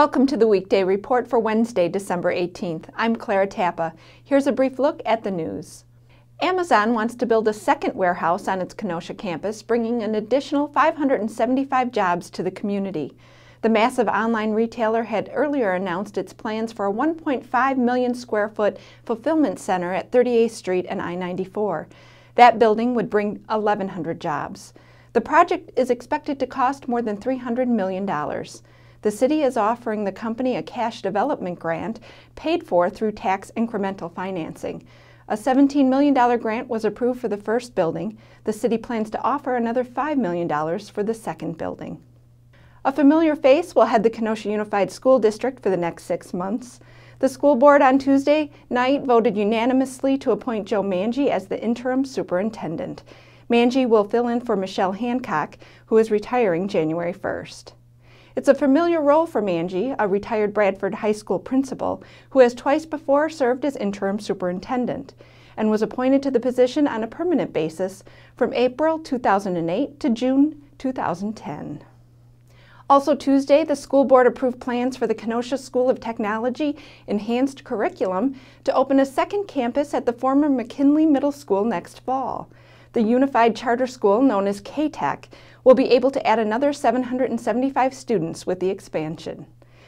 Welcome to the Weekday Report for Wednesday, December 18th. I'm Clara Tappa. Here's a brief look at the news. Amazon wants to build a second warehouse on its Kenosha campus, bringing an additional 575 jobs to the community. The massive online retailer had earlier announced its plans for a 1.5 million square foot fulfillment center at 38th Street and I-94. That building would bring 1,100 jobs. The project is expected to cost more than $300 million. The city is offering the company a cash development grant paid for through tax incremental financing. A $17 million grant was approved for the first building. The city plans to offer another $5 million for the second building. A familiar face will head the Kenosha Unified School District for the next 6 months. The school board on Tuesday night voted unanimously to appoint Joe Mangy as the interim superintendent. Mangy will fill in for Michelle Hancock, who is retiring January 1st. It's a familiar role for Mangy, a retired Bradford High School principal who has twice before served as interim superintendent and was appointed to the position on a permanent basis from April 2008 to June 2010. Also Tuesday, the school board approved plans for the Kenosha School of Technology Enhanced Curriculum to open a second campus at the former McKinley Middle School next fall. The unified charter school, known as KTEK, will be able to add another 775 students with the expansion.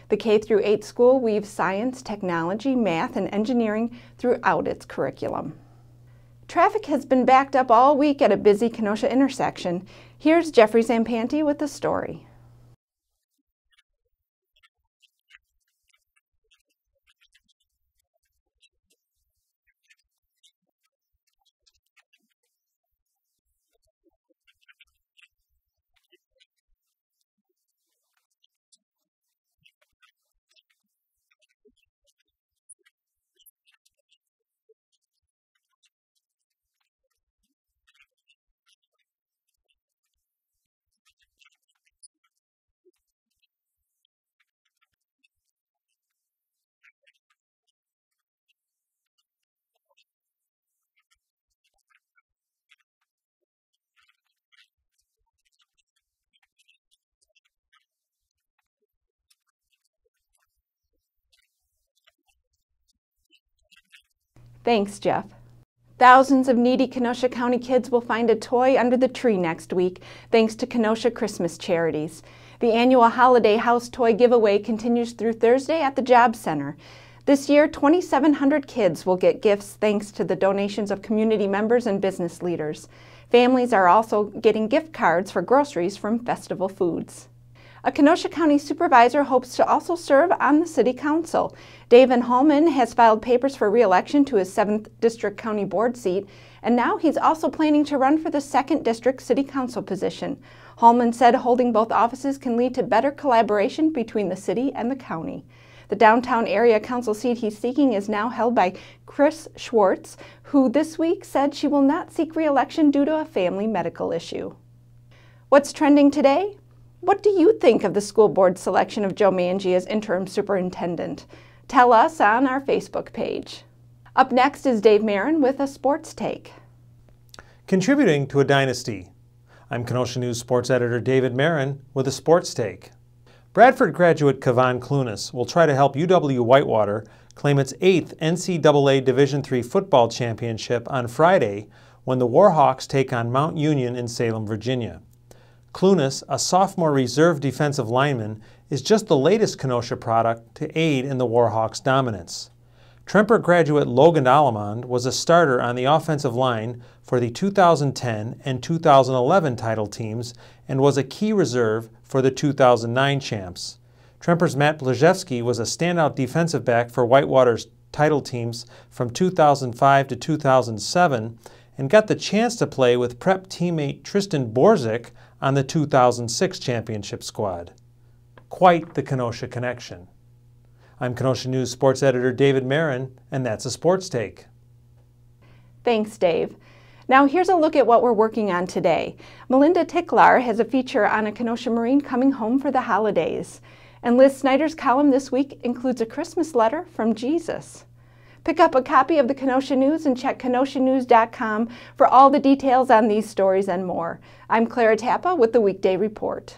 The K-8 school weaves science, technology, math, and engineering throughout its curriculum. Traffic has been backed up all week at a busy Kenosha intersection. Here's Jeffrey Zampanti with the story. Thanks, Jeff. Thousands of needy Kenosha County kids will find a toy under the tree next week, thanks to Kenosha Christmas Charities. The annual holiday house toy giveaway continues through Thursday at the Job Center. This year, 2,700 kids will get gifts thanks to the donations of community members and business leaders. Families are also getting gift cards for groceries from Festival Foods. A Kenosha County supervisor hopes to also serve on the City Council. David Hallman has filed papers for re-election to his 7th District County Board seat, and now he's also planning to run for the 2nd District City Council position. Hallman said holding both offices can lead to better collaboration between the city and the county. The downtown area council seat he's seeking is now held by Chris Schwartz, who this week said she will not seek re-election due to a family medical issue. What's trending today? What do you think of the school board's selection of Joe Mangy as interim superintendent? Tell us on our Facebook page. Up next is Dave Marin with a sports take. Contributing to a dynasty. I'm Kenosha News sports editor David Marin with a sports take. Bradford graduate Kavan Clunas will try to help UW-Whitewater claim its 8th NCAA Division III football championship on Friday when the Warhawks take on Mount Union in Salem, Virginia. Clunas, a sophomore reserve defensive lineman, is just the latest Kenosha product to aid in the Warhawks' dominance. Tremper graduate Logan Allemond was a starter on the offensive line for the 2010 and 2011 title teams and was a key reserve for the 2009 champs. Tremper's Matt Blazewski was a standout defensive back for Whitewater's title teams from 2005 to 2007 and got the chance to play with prep teammate Tristan Borzik on the 2006 championship squad. Quite the Kenosha connection. I'm Kenosha News sports editor David Marin, and that's a sports take. Thanks, Dave. Now here's a look at what we're working on today. Melinda Ticklar has a feature on a Kenosha Marine coming home for the holidays. And Liz Snyder's column this week includes a Christmas letter from Jesus. Pick up a copy of the Kenosha News and check kenoshanews.com for all the details on these stories and more. I'm Clara Tappa with the Weekday Report.